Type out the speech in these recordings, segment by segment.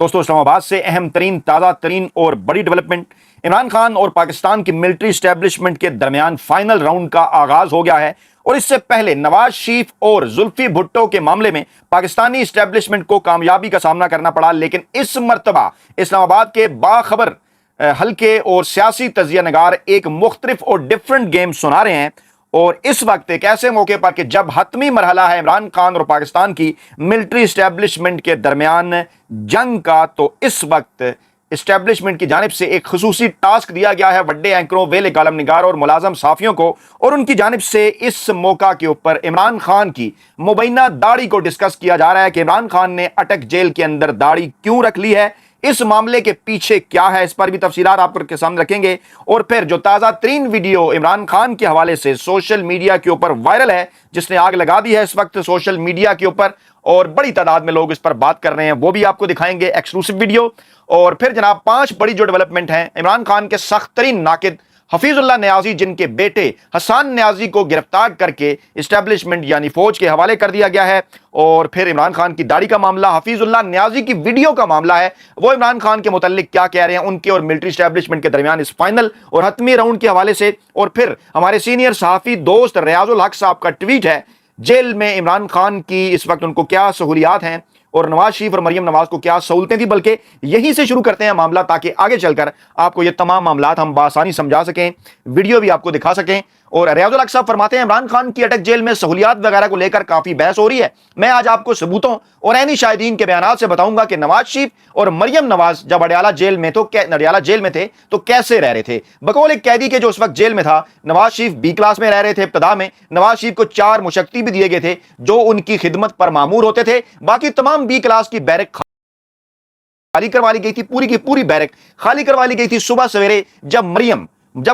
दोस्तों, इस्लामाबाद से अहम तरीन, ताज़ा तरीन और बड़ी डेवलपमेंट। इमरान खान और पाकिस्तान की मिलिट्री स्टैब्लिशमेंट के दरमियान फाइनल राउंड का आगाज हो गया है और इससे पहले नवाज शरीफ और जुल्फी भुट्टो के मामले में पाकिस्तानी स्टैब्लिशमेंट को कामयाबी का सामना करना पड़ा। लेकिन इस मर्तबा इस्लामाबाद के बाखबर हल्के और सियासी तजिया नगार एक मुख्तलिफ और डिफरेंट गेम सुना रहे हैं। और इस वक्त एक ऐसे मौके पर कि जब हतमी मरहला है इमरान खान और पाकिस्तान की मिलिट्री स्टैब्लिशमेंट के दरमियान जंग का, तो इस वक्त इस्टेब्लिशमेंट की जानिब से एक खुसूसी टास्क दिया गया है बड़े एंकरों, वेले कालम निगार और मुलाजम साफियों को, और उनकी जानिब से इस मौका के ऊपर इमरान खान की मुबैना दाढ़ी को डिस्कस किया जा रहा है कि इमरान खान ने अटक जेल के अंदर दाढ़ी क्यों रख ली है, इस मामले के पीछे क्या है, इस पर भी तफसीलात आपके सामने रखेंगे। और फिर जो ताज़ा तरीन वीडियो इमरान खान के हवाले से सोशल मीडिया के ऊपर वायरल है, जिसने आग लगा दी है इस वक्त सोशल मीडिया के ऊपर और बड़ी तादाद में लोग इस पर बात कर रहे हैं, वो भी आपको दिखाएंगे एक्सक्लूसिव वीडियो। और फिर जनाब 5 बड़ी जो डेवलपमेंट हैं, इमरान खान के सख्त तरीन नाकिद हफीजुल्लाह नियाजी, जिनके बेटे हसन नियाजी को गिरफ्तार करके इस्टेब्लिशमेंट यानी फौज के हवाले कर दिया गया है। और फिर इमरान खान की दाढ़ी का मामला, हफीजुल्लाह नियाजी की वीडियो का मामला है, वो इमरान खान के मुताल्लिक क्या कह रहे हैं उनके और मिलिट्री इस्टेब्लिशमेंट के दरमियान इस फाइनल और हतमी राउंड के हवाले से। और फिर हमारे सीनियर सहाफ़ी दोस्त रियाजुल हक साहब का ट्वीट है, जेल में इमरान खान की इस वक्त उनको क्या सहूलियात हैं और नवाज शरीफ और मरियम नवाज को क्या सहूलतें थी। बल्कि यहीं से शुरू करते हैं मामला, ताकि आगे चलकर आपको ये तमाम मामलात हम बासानी समझा सकें, वीडियो भी आपको दिखा सकें। और रियाजुल हक साहब फरमाते हैं, इमरान खान की अटक जेल में सहूलियात वगैरह को लेकर काफी बहस हो रही है। मैं आज आपको सबूतों और ऐनी शाहिदीन के बयानात से बताऊंगा कि नवाज शरीफ और मरियम नवाज जब अडयाला जेल में थे तो कैसे रह रहे थे। बकौल एक कैदी के जो उस वक्त जेल में था, नवाज शरीफ बी क्लास में रह रहे थे। इब्तदा में नवाज शरीफ को 4 मुशक्ति भी दिए गए थे जो उनकी खिदमत पर मामूर होते थे। बाकी तमाम बी क्लास की बैरक खाली करवा ली गई थी, पूरी की पूरी बैरक खाली करवा ली गई थी। सुबह सवेरे जब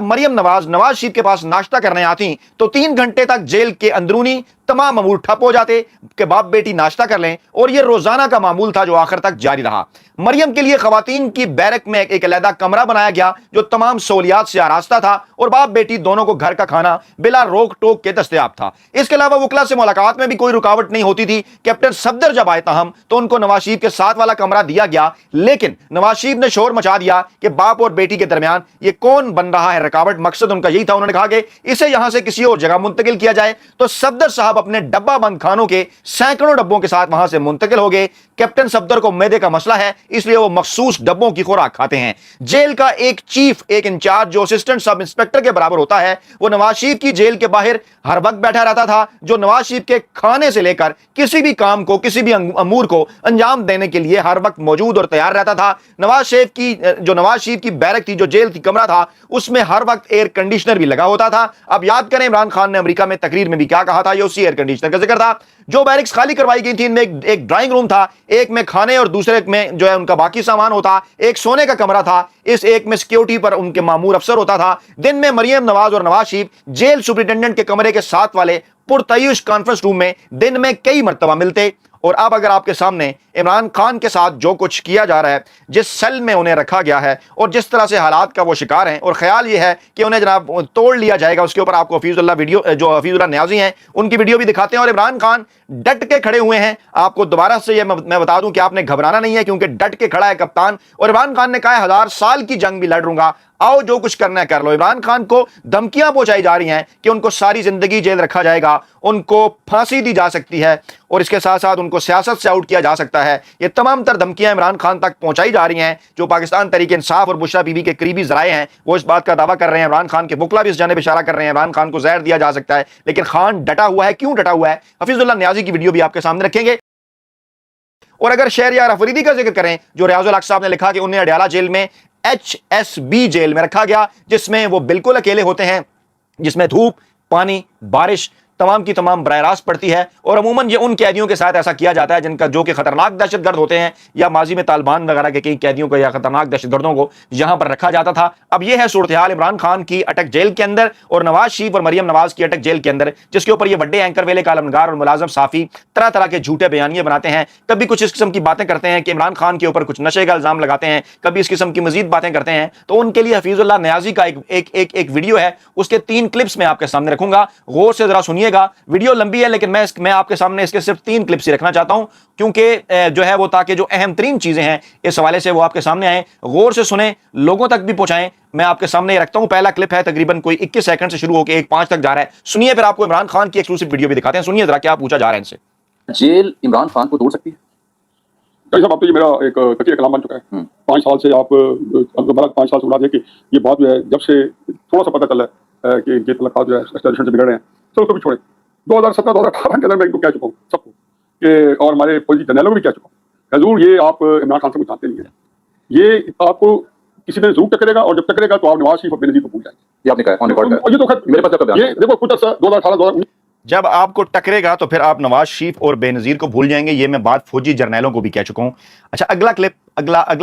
मरियम नवाज शरीफ के पास नाश्ता करने आती तो 3 घंटे तक जेल के अंदरूनी तमाम अमूर ठप हो जाते कि बाप बेटी नाश्ता कर लें, और यह रोजाना का मामूल था जो आखिर तक जारी रहा। मरियम के लिए खवातीन की बैरक में एक अलहदा कमरा बनाया गया जो तमाम सहूलियात से आरास्ता था, और बाप बेटी दोनों को घर का खाना बिला रोक टोक के दस्तयाब था। इसके अलावा वकला से मुलाकात में भी कोई रुकावट नहीं होती थी। कैप्टन सफदर जब आए ताहम तो उनको नवाज शरीफ के साथ वाला कमरा दिया गया, लेकिन नवाज शरीफ ने शोर मचा दिया कि बाप और बेटी के दरमियान ये कौन बन रहा है रुकावट। मकसद उनका यही था, उन्होंने कहा कि इसे यहां से किसी और जगह मुंतकिल किया जाए। तो सफदर साहब अपने डब्बा बंद खानों के सैकड़ों डब्बों के साथ वहां से मुंतकिल हो गए। कैप्टन सफदर को मैदे का मसला है, इसलिए वो मखसूस डब्बों की खुराक खाते हैं। जेल का एक चीफ, एक इंचार्ज जो असिस्टेंट सब इंस्पेक्टर के बराबर होता है, वो नवाज शरीफ की जेल के बाहर हर वक्त बैठा रहता था, जो नवाज शरीफ के खाने से लेकर किसी भी काम को, किसी भी अमूर को अंजाम देने के लिए हर वक्त मौजूद और तैयार रहता था। नवाज शरीफ की बैरक थी, जो जेल की कमरा था, उसमें हर वक्त एयर कंडीशनर भी लगा होता था। अब याद करें इमरान खान ने अमेरिका में तकरीर में भी क्या कहा था, ये उसी एयर कंडीशनर का जिक्र था। जो बैरिक्स खाली करवाई गई थी, इनमें एक ड्राइंग रूम था, एक में खाने और दूसरे में जो है उनका बाकी सामान होता, एक सोने का कमरा था, इस एक में सिक्योरिटी पर उनके मामूर अफसर होता था। दिन में मरियम नवाज और नवाज शरीफ जेल सुपरिटेंडेंट के कमरे के साथ वाले पुरतयूश कॉन्फ्रेंस रूम में दिन में कई मरतबा मिलते। और अब अगर आपके सामने इमरान खान के साथ जो कुछ किया जा रहा है, जिस सेल में उन्हें रखा गया है और जिस तरह से हालात का वो शिकार हैं, और ख्याल ये है कि उन्हें जनाब तोड़ लिया जाएगा, उसके ऊपर आपको हफीजुल्लाह नियाजी हैं उनकी वीडियो भी दिखाते हैं। और इमरान खान डट के खड़े हुए हैं। आपको दोबारा से ये मैं बता दूं कि आपने घबराना नहीं है, क्योंकि डट के खड़ा है कप्तान। और इमरान खान ने कहा है 1000 साल की जंग भी लड़ लूंगा, आओ जो कुछ करना है कर लो। इमरान खान को धमकियां पहुंचाई जा रही हैं कि उनको सारी जिंदगी जेल रखा जाएगा, उनको फांसी दी जा सकती है, और इसके साथ साथ उनको सियासत से आउट किया जा सकता है। ये तमाम तर धमकियां इमरान खान तक पहुंचाई जा रही हैं। जो पाकिस्तान तहरीक इंसाफ और बुशरा बीबी के करीबी जराए हैं, वो इस बात का दावा कर रहे हैं, इमरान खान के वकला भी इस जानिब इशारा कर रहे हैं, इमरान खान को जहर दिया जा सकता है। लेकिन खान डटा हुआ है। क्यों डटा हुआ है? हफीजुल्लाह नियाजी की वीडियो भी आपके सामने रखेंगे। और अगर शहरयार अफरीदी का जिक्र करें, जो रियाजुल हक साहब ने लिखा कि उन्हें अडयाला जेल में HSB जेल में रखा गया, जिसमें वो बिल्कुल अकेले होते हैं, जिसमें धूप, पानी, बारिश तमाम की तमाम बरह रास्त पड़ती है। और अमूमन ये उन कैदियों के साथ ऐसा किया जाता है जिनका जो कि खतरनाक दहशतगर्द होते हैं, या माजी में तालिबान वगैरह के कई कैदियों को या खतरनाक दहशतगर्दों को यहां पर रखा जाता था। अब यह है सूरत हाल इमरान खान की अटक जेल के अंदर और नवाज शरीफ और मरियम नवाज की अटक जेल के अंदर, जिसके ऊपर ये बड़े एंकर, वेले कालम निगार और मुलाजम साफी तरह तरह के झूठे बयानिए बनाते हैं। कभी कुछ इस किस्म की बातें करते हैं कि इमरान खान के ऊपर कुछ नशे का इल्जाम लगाते हैं, कभी इस किस्म की मजीद बातें करते हैं। तो उनके लिए हफीजुल्लाह नियाजी का एक वीडियो है, उसके 3 क्लिप्स में आपके सामने रखूंगा, गौर से जरा सुनिए। سنیے گا. ویڈیو لمبی ہے لیکن میں آپ کے سامنے اس کے صرف 3 کلپس ہی رکھنا چاہتا ہوں کیونکہ جو ہے وہ تاکہ جو اہم ترین چیزیں ہیں اس حوالے سے وہ آپ کے سامنے آئیں, غور سے سنیں, لوگوں تک بھی پہنچائیں. میں آپ کے سامنے رکھتا ہوں. پہلا کلپ ہے تقریباً کوئی 21 سیکنڈ سے شروع ہو کے 1:05 تک جا رہا ہے. سنیے, پھر آپ کو عمران خان کی ایکسکلوسیو ویڈیو بھی دکھاتے ہیں. سنیے ذرا کیا پوچھا جا رہا ہے ان سے. جیل عمران خان کو توڑ سکتی ہے؟ صاحب اب تو یہ میرا ایک کثیر کلام بن چکا ہے. 5 سال سے آپ 5 سال سے اڑا دیا کہ یہ بات جو ہے جب سے تھوڑا سا پتہ چلا ہے کہ یہ تعلقات جو ہے ایکسٹریشن سے بگڑ رہے ہیں, سر اس کو بھی چھوڑیں. 2017-2018 کے اندر میں ان کو کہہ چکا ہوں سب کو کہ, اور ہمارے فوجی جرنیلوں کو بھی کہہ چکا ہوں, حضور یہ آپ عمران خان سے کچھ جانتے نہیں ہیں. یہ آپ کو کسی دن ضرور ٹکرے گا, اور جب ٹکرے گا تو آپ نواز شریف اور بے نظیر کو بھول جائیں گے. یہ آپ نے کہا آن ریکارڈ. یہ تو میرے پاس یہ دیکھو کچھ عرصہ 2018-2019 جب آپ کو ٹکرے گا تو پھر آپ نواز شریف اور بے نظیر کو بھول جائیں گے. یہ میں بات فوجی جرنیلوں کو بھی کہہ چکا ہوں. اچھا اگلا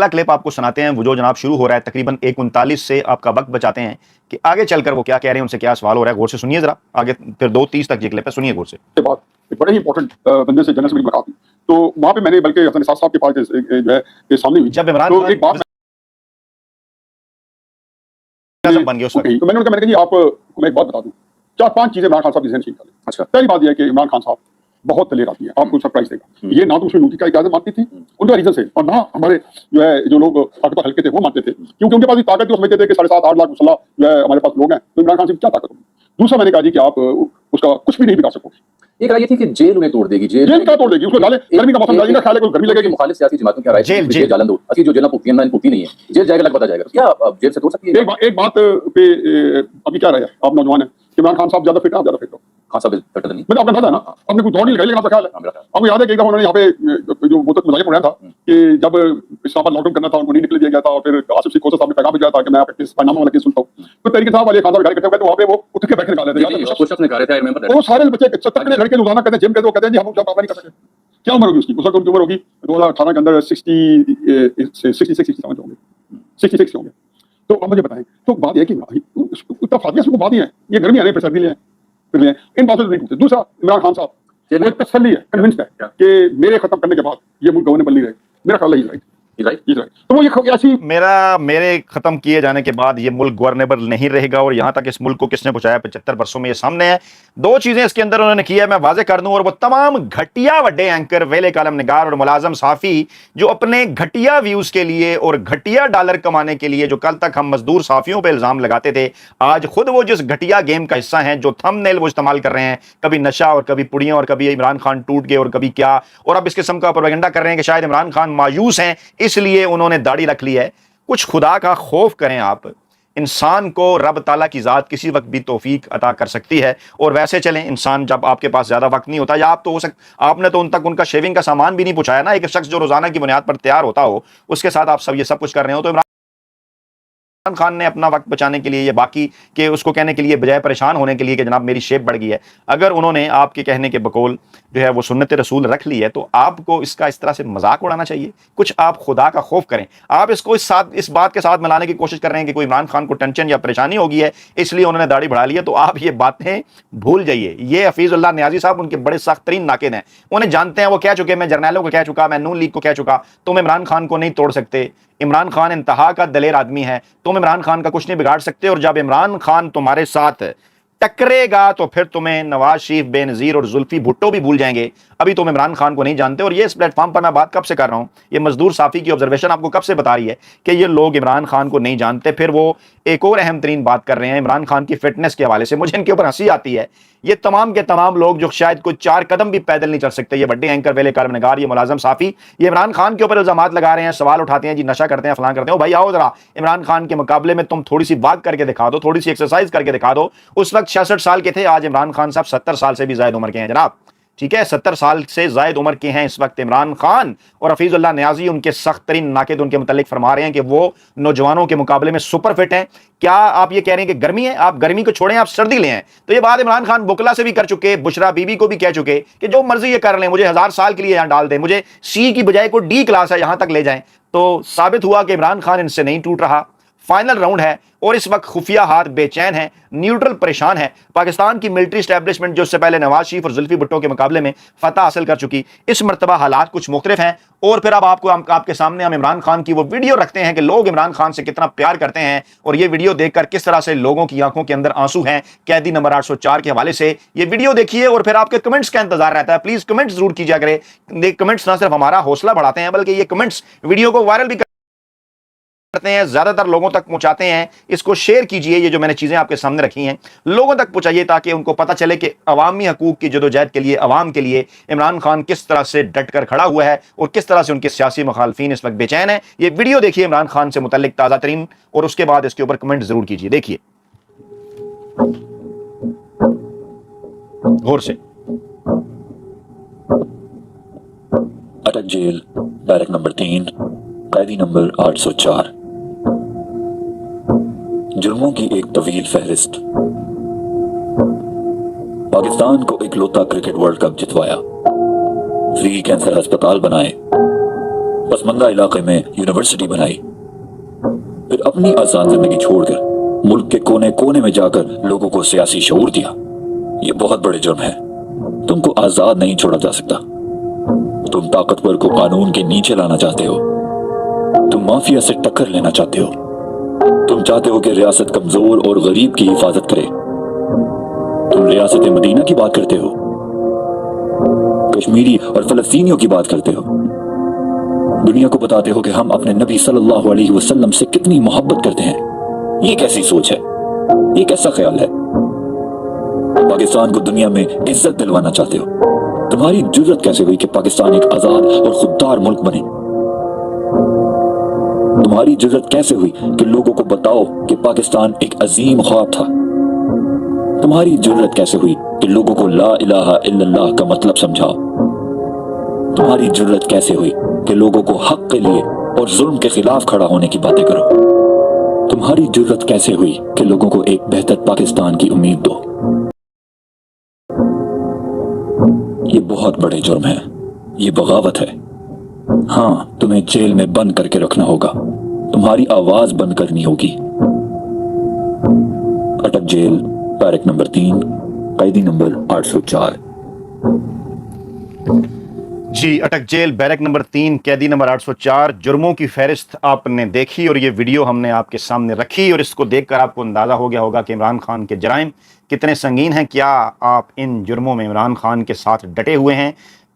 کلپ آپ کو سناتے ہیں, وہ جو جناب شروع ہو رہا ہے تقریباً 1:39 سے آپ کا وقت بچاتے ہیں کہ آگے چل کر وہ کیا کہہ رہے ہیں, ان سے کیا سوال ہو رہا ہے. غور سے سنیے ذرا آگے, پھر 2:30 تک یہ کلپ ہے, سنیے غور سے. کے بعد ایک بڑے ہی امپورٹنٹ بندے سے جنرل سے ملاقات ہوئی, تو وہاں پہ میں نے بلکہ حسن نثار صاحب کے پاس جو ہے سامنے ہوئی, جب عمران تو ایک بات بن گیا اس وقت. تو میں نے کہا کہ جی آپ کو میں ایک بات بتا دوں, 4-5 چیزیں عمران خان صاحب کی ذہن چینج کر لیں. اچھا, پہلی بات یہ ہے کہ عمران خان صاحب بہت دلیر آدمی ہے, آپ کو سرپرائز دے گا. یہ نہ تو اس میں نوٹی کا اجازت مانتی تھی ان کا ریزن سے, اور نہ ہمارے جو لوگ طاقت ہلکے تھے وہ مانتے تھے, کیونکہ ان کے پاس یہ طاقت جو سمجھتے تھے کہ 7.5-8 لاکھ مسلح جو ہے ہمارے پاس لوگ ہیں, تو عمران خان سے کیا طاقت ہوگی. دوسرا میں نے کہا جی کہ آپ اس کا کچھ بھی نہیں بگاڑ سکو گے. ایک رائے یہ تھی کہ جیل انہیں توڑ دے گی. جیل کیا توڑ دے گی, اس کو ڈالے, گرمی کا موسم ڈالیں گا, خیال ہے کوئی گرمی لگے گی. مخالف سیاسی جماعتوں کی رائے جیل ڈالن دو, اسی جو جیل پوتی نہیں ہے, جیل جائے گا لگ پتا جائے گا, کیا جیل سے توڑ سکتی ہے؟ ایک بات پہ ابھی کیا رہا ہے, آپ نوجوان ہیں, عمران خان صاحب زیادہ فٹ ہیں, آپ زیادہ فٹ ہو. خان صاحب فٹ نہیں, میں نے آپ کو بتایا نا, آپ نے کوئی دوڑ نہیں لگائی, لیکن آپ کا خیال ہے. آپ کو یاد ہے کہ ایک دفعہ انہوں نے یہاں پہ جو مدت مظاہرہ پڑھا تھا کہ جب اسلام آباد لاک ڈاؤن کرنا تھا, ان کو نہیں نکل دیا گیا تھا, اور پھر آصف سکھ صاحب نے پیغام بھیجا تھا کہ میں آپ کے نامہ والا کیس سنتا ہوں, تو تحریک انصاف والے خان صاحب گھر اکٹھے ہوئے تو وہاں پہ وہ اٹھ کے بیٹھنے نکالے تھے. وہ سارے بچے 70 لڑکے روزانہ کہتے ہیں جم کے, وہ کہتے ہیں جی ہم کام نہیں کر سکتے. کیا عمر ہوگی اس کی؟ اس وقت ان کی عمر ہوگی 2018 کے اندر 66 ہوں گے. تو اب مجھے بتائیں, تو بات یہ کہ اتنا فاطمہ کو بات ہی ہے, یہ گرمی آنے پہ سردی لے ہیں, ان باتوں سے نہیں پوچھتے. دوسرا, عمران خان صاحب تسلی ہے, کنونسڈ ہے کہ میرے ختم کرنے کے بعد یہ ملک گورنیبل نہیں رہے گا. میرا خیال ہے تو وہ یہ ایسی میرے ختم کیے جانے کے بعد یہ ملک گورنیبل نہیں رہے گا. اور یہاں تک اس ملک کو کس نے پہنچایا 75 برسوں میں, یہ سامنے ہے. 2 چیزیں اس کے اندر انہوں نے کی ہے, میں واضح کر دوں, اور وہ تمام گھٹیا وڈے اینکر, ویلے کالم نگار اور ملازم صحافی جو اپنے گھٹیا ویوز کے لیے اور گھٹیا ڈالر کمانے کے لیے جو کل تک ہم مزدور صحافیوں پہ الزام لگاتے تھے, آج خود وہ جس گھٹیا گیم کا حصہ ہیں, جو تھم نیل وہ استعمال کر رہے ہیں, کبھی نشہ اور کبھی پڑیاں اور کبھی عمران خان ٹوٹ گئے اور کبھی کیا, اور اب اس قسم کا پروپیگنڈا کر رہے ہیں کہ شاید عمران خان مایوس ہیں اس لیے انہوں نے داڑھی رکھ لی ہے. کچھ خدا کا خوف کریں آپ. انسان کو رب تعالیٰ کی ذات کسی وقت بھی توفیق عطا کر سکتی ہے, اور ویسے چلیں انسان جب آپ کے پاس زیادہ وقت نہیں ہوتا, یا آپ تو آپ نے تو ان تک ان کا شیونگ کا سامان بھی نہیں پہنچایا نا. ایک شخص جو روزانہ کی بنیاد پر تیار ہوتا ہو, اس کے ساتھ آپ یہ سب کچھ کر رہے ہو. تو عمران خان نے اپنا وقت بچانے کے لیے, یہ باقی کہ اس کو کہنے کے لیے بجائے پریشان ہونے کے لیے کہ جناب میری شیپ بڑھ گئی ہے, اگر انہوں نے آپ کے کہنے کے بقول جو ہے وہ سنت رسول رکھ لی ہے, تو آپ کو اس کا اس طرح سے مذاق اڑانا چاہیے. کچھ آپ خدا کا خوف کریں. آپ اس کو اس بات کے ساتھ ملانے کی کوشش کر رہے ہیں کہ کوئی عمران خان کو ٹینشن یا پریشانی ہوگی ہے اس لیے انہوں نے داڑھی بڑھا لی ہے, تو آپ یہ باتیں بھول جائیے. یہ حفیظ اللہ نیازی صاحب ان کے بڑے سخت ترین ناقد ہیں, انہیں جانتے ہیں, وہ کہہ چکے, میں جرنیلوں کو کہہ چکا, میں نون لیگ کو کہہ چکا, تم عمران خان کو نہیں توڑ سکتے. عمران خان انتہا کا دلیر آدمی ہے, تم عمران خان کا کچھ نہیں بگاڑ سکتے. اور جب عمران خان تمہارے ساتھ ٹکرے گا تو پھر تمہیں نواز شریف, بے نظیر اور زلفی بھٹو بھی بھول جائیں گے. ابھی تم عمران خان کو نہیں جانتے. اور یہ اس پلیٹ فارم پر میں بات کب سے کر رہا ہوں, یہ مزدور صافی کی آبزرویشن آپ کو کب سے بتا رہی ہے کہ یہ لوگ عمران خان کو نہیں جانتے. پھر وہ ایک اور اہم ترین بات کر رہے ہیں عمران خان کی فٹنس کے حوالے سے. مجھے ان کے اوپر ہنسی آتی ہے. یہ تمام کے تمام لوگ جو شاید کوئی 4 قدم بھی پیدل نہیں چل سکتے, یہ بڑے اینکر, ویلے کالم نگار, یہ ملازم صحافی, یہ عمران خان کے اوپر الزامات لگا رہے ہیں, سوال اٹھاتے ہیں, جی نشہ کرتے ہیں, فلاں کرتے ہیں. بھائی آؤ ذرا عمران خان کے مقابلے میں تم تھوڑی سی واک کر کے دکھا دو, تھوڑی سی ایکسرسائز کر کے دکھا دو. اس وقت 66 سال کے تھے, آج عمران خان صاحب 70 سال سے بھی زائد عمر کے ہیں جناب. ٹھیک ہے, 70 سال سے زائد عمر کے ہیں اس وقت عمران خان. اور حفیظ اللہ نیازی ان کے سخت ترین ناقد ان کے متعلق فرما رہے ہیں کہ وہ نوجوانوں کے مقابلے میں سپر فٹ ہیں. کیا آپ یہ کہہ رہے ہیں کہ گرمی ہے, آپ گرمی کو چھوڑیں, آپ سردی لیں ہیں. تو یہ بات عمران خان بکلا سے بھی کر چکے, بشرا بی بی کو بھی کہہ چکے کہ جو مرضی یہ کر لیں, مجھے 1000 سال کے لیے یہاں ڈال دیں, مجھے سی کی بجائے کوئی ڈی کلاس ہے یہاں تک لے جائیں. تو ثابت ہوا کہ عمران خان ان سے نہیں ٹوٹ رہا. फाइनल राउंड है और इस वक्त खुफिया हाथ बेचैन है, न्यूट्रल परेशान है। पाकिस्तान की मिलिट्री एस्टैब्लिशमेंट जो उससे पहले नवाज शरीफ और जुल्फी भुट्टो के मुकाबले में फतह हासिल कर चुकी, इस मरतबा हालात कुछ मुख्तलिफ हैं। और फिर अब आपके सामने हम इमरान खान की वो वीडियो रखते हैं कि लोग इमरान खान से कितना प्यार करते हैं, और ये वीडियो देखकर किस तरह से लोगों की आंखों के अंदर आंसू हैं कैदी नंबर 804 के हवाले से। ये वीडियो देखिए और फिर आपके कमेंट्स का इंतजार रहता है। प्लीज कमेंट्स जरूर कीजिए करें। कमेंट्स ना सिर्फ हमारा हौसला बढ़ाते हैं बल्कि ये कमेंट्स वीडियो को वायरल भी करते हैं, ज्यादातर लोगों तक पहुंचाते हैं। इसको शेयर कीजिए, ये जो मैंने चीजें आपके सामने रखी हैं लोगों तक पहुंचाइए ताकि उनको पता चले कि अवामी हकूक की जदोजहद के लिए, अवाम के लिए इमरान खान किस तरह से डट कर खड़ा हुआ है और किस तरह से उनके सियासी मुखालफीन इस वक्त बेचैन है। ये वीडियो देखिए इमरान खान से मुतल्लिक ताजा तरीन, और उसके बाद इसके ऊपर कमेंट जरूर कीजिए। देखिए गौर से। अटक जेल, बैरक नंबर 3, कैदी नंबर 804। जुर्मों की एक तवील फहरिस्त। पाकिस्तान को इकलौता क्रिकेट वर्ल्ड कप जितवाया, फ्री कैंसर अस्पताल बनाए, पसमंदा इलाके में यूनिवर्सिटी बनाई, फिर अपनी आसान जिंदगी छोड़कर मुल्क के कोने कोने में जाकर लोगों को सियासी शऊर दिया। ये बहुत बड़े जुर्म है। तुमको आजाद नहीं छोड़ा जा सकता। तुम ताकतवर को कानून के नीचे लाना चाहते हो। तुम माफिया से टक्कर लेना चाहते हो। तुम चाहते हो कि रियासत कमजोर और गरीब की हिफाजत करे। तुम रियासत मदीना की बात करते हो, कश्मीरी और फलस्तीनियों की बात करते हो। दुनिया को बताते हो कि हम अपने नबी सल्लल्लाहु अलैहि वसल्लम से कितनी मोहब्बत करते हैं। ये कैसी सोच है? ये कैसा ख्याल है? पाकिस्तान को दुनिया में इज्जत दिलवाना चाहते हो। तुम्हारी जुर्रत कैसे हुई कि पाकिस्तान एक आजाद और खुददार मुल्क बने? तुम्हारी जुर्रत कैसे हुई कि लोगों को बताओ कि पाकिस्तान एक अजीम ख्वाब था? तुम्हारी जुर्रत कैसे हुई कि लोगों को ला इलाहा इल्लल्लाह का मतलब समझाओ? तुम्हारी जुर्रत कैसे हुई कि लोगों को हक के लिए और जुल्म के खिलाफ खड़ा होने की बातें करो? तुम्हारी जुर्रत कैसे हुई कि लोगों को एक बेहतर पाकिस्तान की उम्मीद दो? ये बहुत बड़े जुर्म है, ये बगावत है। हाँ, तुम्हें जेल में बंद करके रखना होगा। तुम्हारी आवाज बंद करनी होगी। अटक जेल, बैरक नंबर 3, कैदी नंबर 804। जी, अटक जेल, बैरक नंबर 3, कैदी नंबर 804। जुर्मों की फहरिस्त आपने देखी और ये वीडियो हमने आपके सामने रखी, और इसको देखकर आपको अंदाज़ा हो गया होगा कि इमरान खान के जराइम कितने संगीन हैं। क्या आप इन जुर्मों में इमरान खान के साथ डटे हुए हैं,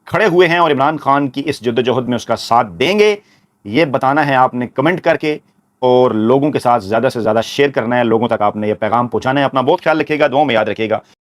खड़े हुए हैं और इमरान खान की इस जद्दोजहद में उसका साथ देंगे? ये बताना है आपने कमेंट करके, और लोगों के साथ ज़्यादा से ज़्यादा शेयर करना है। लोगों तक आपने ये पैगाम पहुँचाना है। अपना बहुत ख्याल रखिएगा, दुआओं में याद रखिएगा।